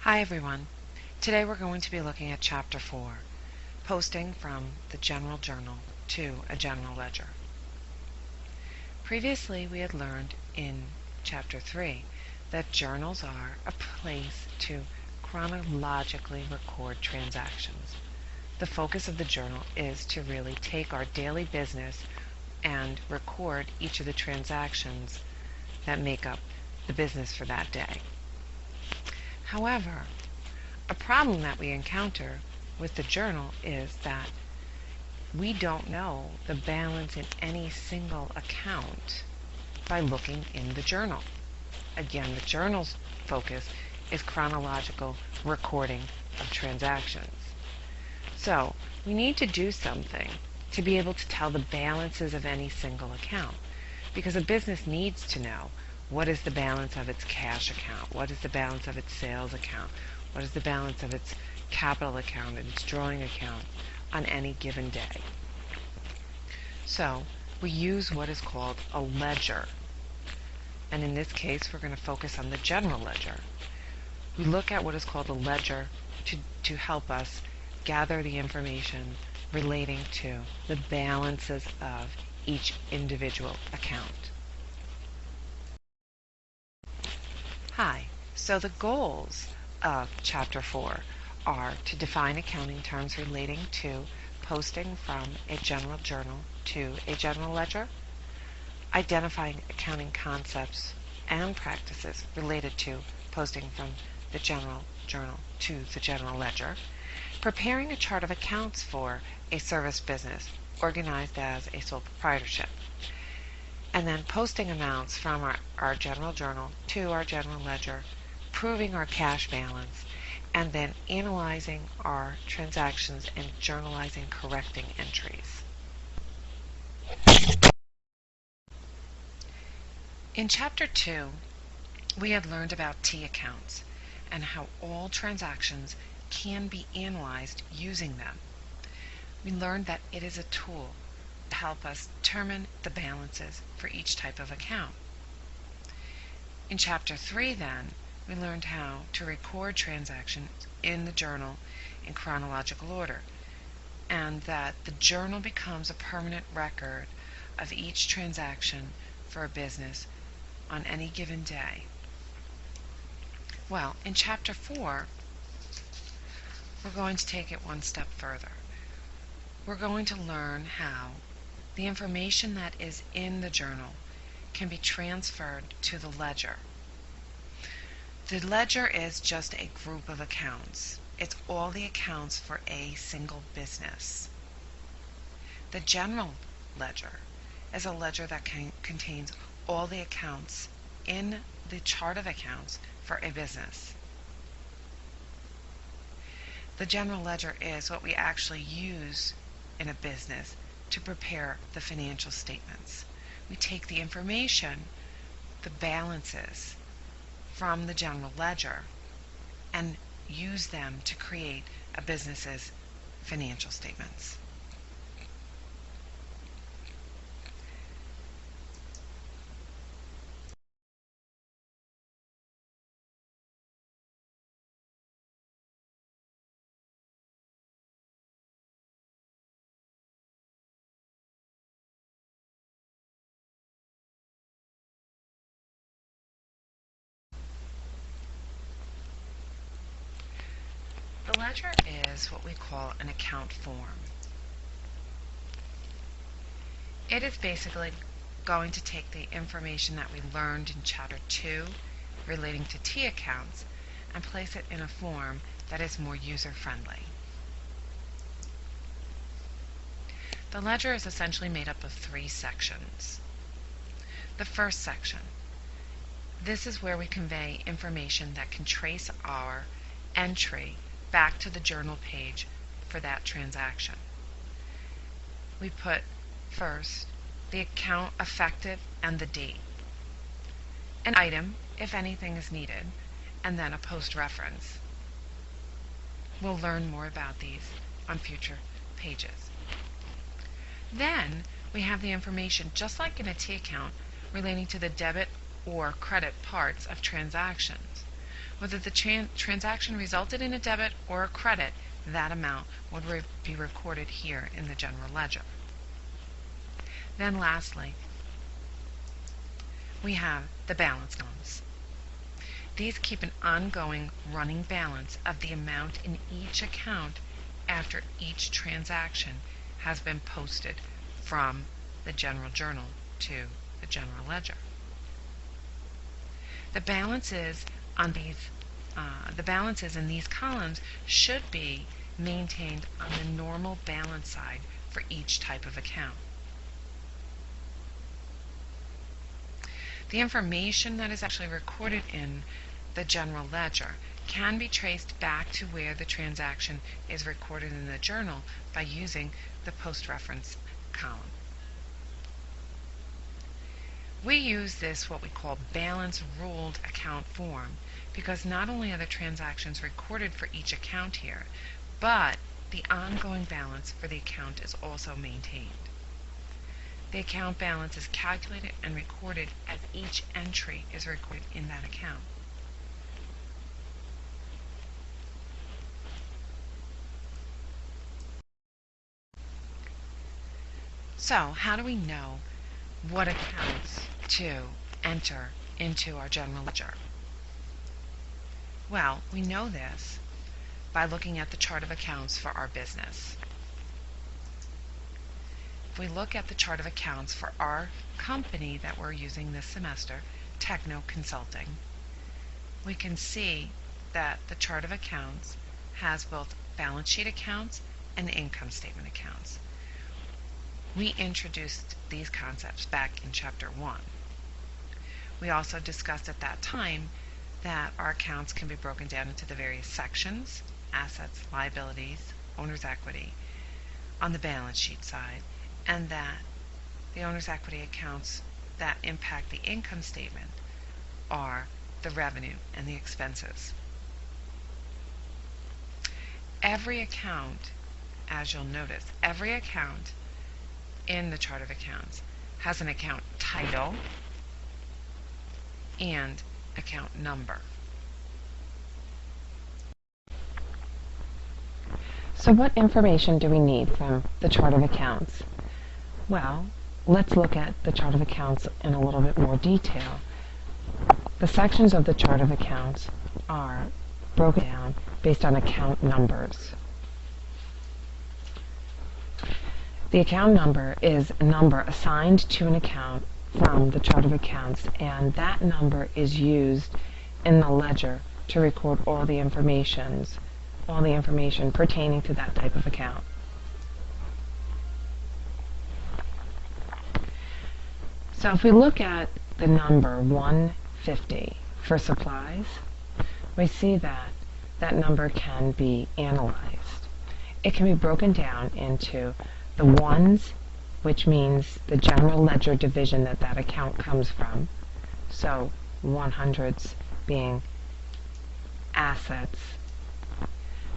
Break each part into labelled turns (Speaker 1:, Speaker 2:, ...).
Speaker 1: Hi everyone. Today we're going to be looking at Chapter 4, Posting from the General Journal to a General Ledger. Previously we had learned in Chapter 3 that journals are a place to chronologically record transactions. The focus of the journal is to really take our daily business and record each of the transactions that make up the business for that day. However, a problem that we encounter with the journal is that we don't know the balance in any single account by looking in the journal. Again, the journal's focus is chronological recording of transactions. So, we need to do something to be able to tell the balances of any single account, because a business needs to know what is the balance of its cash account, what is the balance of its sales account, what is the balance of its capital account and its drawing account on any given day. So we use what is called a ledger. And in this case, we're going to focus on the general ledger. We look at what is called a ledger to help us gather the information relating to the balances of each individual account. Hi. So the goals of Chapter 4 are to define accounting terms relating to posting from a general journal to a general ledger, identifying accounting concepts and practices related to posting from the general journal to the general ledger, preparing a chart of accounts for a service business organized as a sole proprietorship, and then posting amounts from our general journal to our general ledger, proving our cash balance, and then analyzing our transactions and journalizing correcting entries. In Chapter 2, we had learned about T accounts and how all transactions can be analyzed using them. We learned that it is a tool to help us determine the balances for each type of account. In Chapter 3, then, we learned how to record transactions in the journal in chronological order, and that the journal becomes a permanent record of each transaction for a business on any given day. Well, in Chapter 4, we're going to take it one step further. We're going to learn how the information that is in the journal can be transferred to the ledger. The ledger is just a group of accounts. It's all the accounts for a single business. The general ledger is a ledger that contains all the accounts in the chart of accounts for a business. The general ledger is what we actually use in a business to prepare the financial statements. We take the information, the balances, from the general ledger and use them to create a business's financial statements. The ledger is what we call an account form. It is basically going to take the information that we learned in Chapter 2 relating to T accounts and place it in a form that is more user-friendly. The ledger is essentially made up of 3 sections. The first section. This is where we convey information that can trace our entry back to the journal page for that transaction. We put first the account effective and the date, an item if anything is needed, and then a post reference. We'll learn more about these on future pages. Then we have the information, just like in a T account, relating to the debit or credit parts of transactions. Whether the transaction resulted in a debit or a credit, that amount would be recorded here in the general ledger. Then lastly, we have the balance columns. These keep an ongoing running balance of the amount in each account after each transaction has been posted from the general journal to the general ledger. The balances in these columns should be maintained on the normal balance side for each type of account. The information that is actually recorded in the general ledger can be traced back to where the transaction is recorded in the journal by using the post-reference column. We use this what we call balance ruled account form because not only are the transactions recorded for each account here, but the ongoing balance for the account is also maintained. The account balance is calculated and recorded as each entry is recorded in that account. So, how do we know what accounts to enter into our general ledger? Well, we know this by looking at the chart of accounts for our business. If we look at the chart of accounts for our company that we're using this semester, Techno Consulting, we can see that the chart of accounts has both balance sheet accounts and income statement accounts. We introduced these concepts back in Chapter 1. We also discussed at that time that our accounts can be broken down into the various sections, assets, liabilities, owner's equity, on the balance sheet side, and that the owner's equity accounts that impact the income statement are the revenue and the expenses. Every account, as you'll notice, every account in the chart of accounts has an account title and account number. So what information do we need from the chart of accounts? Well, let's look at the chart of accounts in a little bit more detail. The sections of the chart of accounts are broken down based on account numbers. The account number is a number assigned to an account from the chart of accounts, and that number is used in the ledger to record all the information pertaining to that type of account. So if we look at the number 150 for supplies, we see that that number can be analyzed. It can be broken down into the ones, which means the general ledger division that that account comes from. So 100s being assets,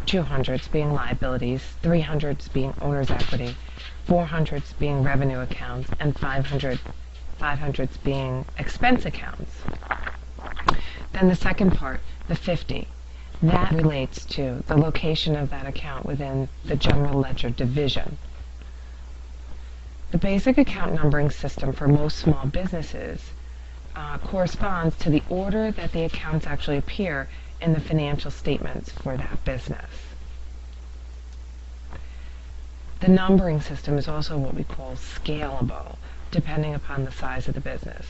Speaker 1: 200s being liabilities, 300s being owner's equity, 400s being revenue accounts, and 500s being expense accounts. Then the second part, the 50, that relates to the location of that account within the general ledger division. The basic account numbering system for most small businesses corresponds to the order that the accounts actually appear in the financial statements for that business. The numbering system is also what we call scalable, depending upon the size of the business.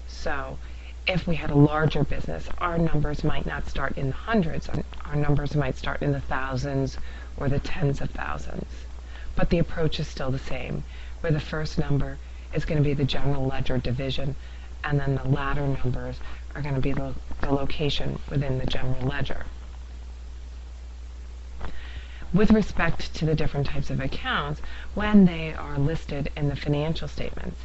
Speaker 1: So, if we had a larger business, our numbers might not start in the hundreds, our numbers might start in the thousands or the tens of thousands. But the approach is still the same, where the first number is going to be the general ledger division, and then the latter numbers are going to be the location within the general ledger. With respect to the different types of accounts, when they are listed in the financial statements,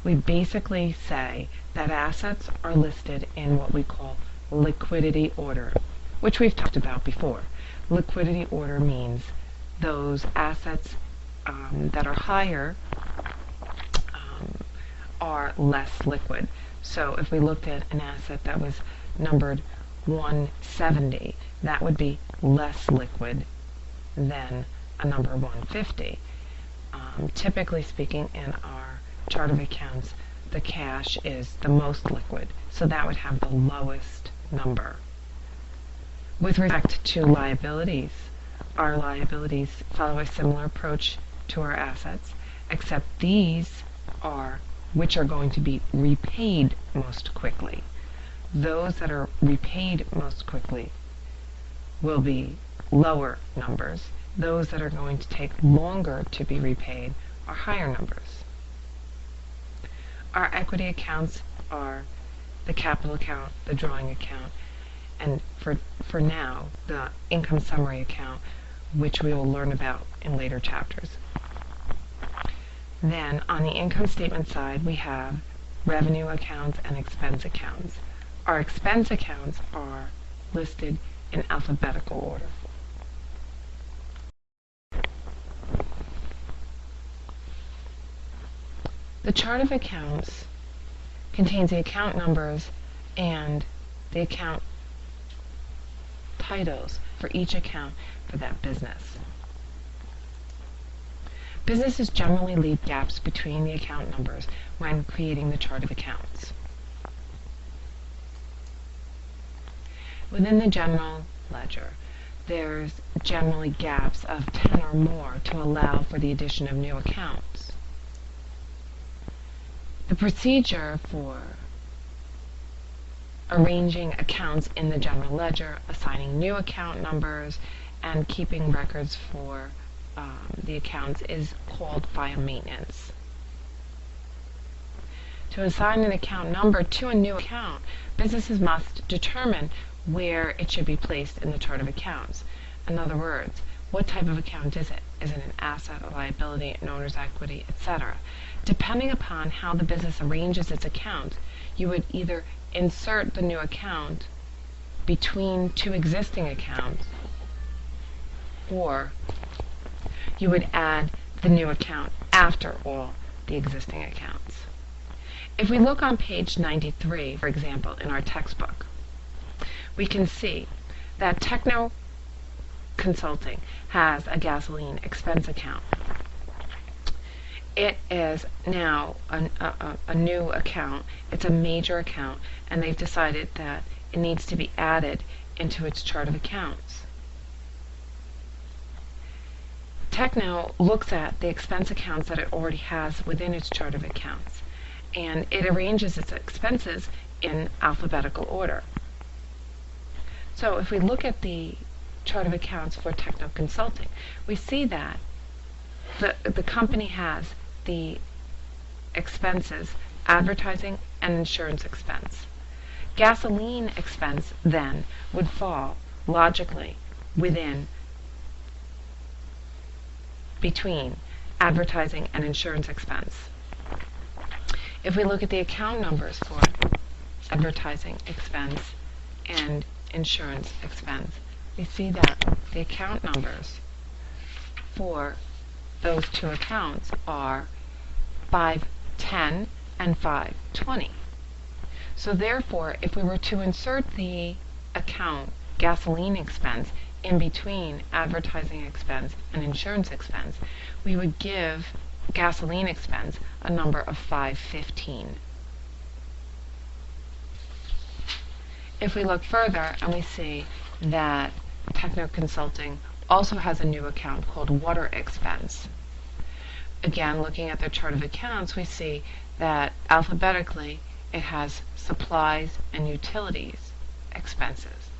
Speaker 1: we basically say that assets are listed in what we call liquidity order, which we've talked about before. Liquidity order means those assets that are higher are less liquid. So if we looked at an asset that was numbered 170. That would be less liquid than a number 150. Typically speaking, in our chart of accounts, the cash is the most liquid, so that would have the lowest number. With respect to liabilities, our liabilities follow a similar approach to our assets, except these are which are going to be repaid most quickly. Those that are repaid most quickly will be lower numbers. Those that are going to take longer to be repaid are higher numbers. Our equity accounts are the capital account, the drawing account, and for now, the income summary account, which we will learn about in later chapters. Then, on the income statement side, we have revenue accounts and expense accounts. Our expense accounts are listed in alphabetical order. The chart of accounts contains the account numbers and the account titles for each account for that business. Businesses generally leave gaps between the account numbers when creating the chart of accounts. Within the general ledger, there's generally gaps of 10 or more to allow for the addition of new accounts. The procedure for arranging accounts in the general ledger, assigning new account numbers, and keeping records for the accounts is called file maintenance. To assign an account number to a new account, businesses must determine where it should be placed in the chart of accounts. In other words, what type of account is it? Is it an asset, a liability, an owner's equity, etc.? Depending upon how the business arranges its accounts, you would either insert the new account between two existing accounts, or you would add the new account after all the existing accounts. If we look on page 93, for example, in our textbook, we can see that Techno Consulting has a gasoline expense account. It is now a new account. It's a major account, and they've decided that it needs to be added into its chart of accounts. Techno looks at the expense accounts that it already has within its chart of accounts, and it arranges its expenses in alphabetical order. So if we look at the chart of accounts for Techno Consulting, we see that the company has the expenses, advertising and insurance expense. Gasoline expense then would fall logically between advertising and insurance expense. If we look at the account numbers for advertising expense and insurance expense, we see that the account numbers for those two accounts are 510 and 520. So therefore, if we were to insert the account gasoline expense in between advertising expense and insurance expense, we would give gasoline expense a number of 515. If we look further and we see that Techno Consulting also has a new account called water expense. Again, looking at their chart of accounts, we see that alphabetically it has supplies and utilities expenses.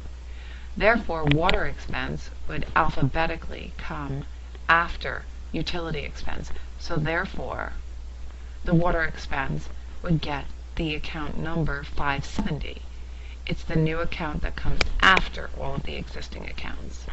Speaker 1: Therefore, water expense would alphabetically come after utility expense. So therefore, the water expense would get the account number 570. It's the new account that comes after all of the existing accounts.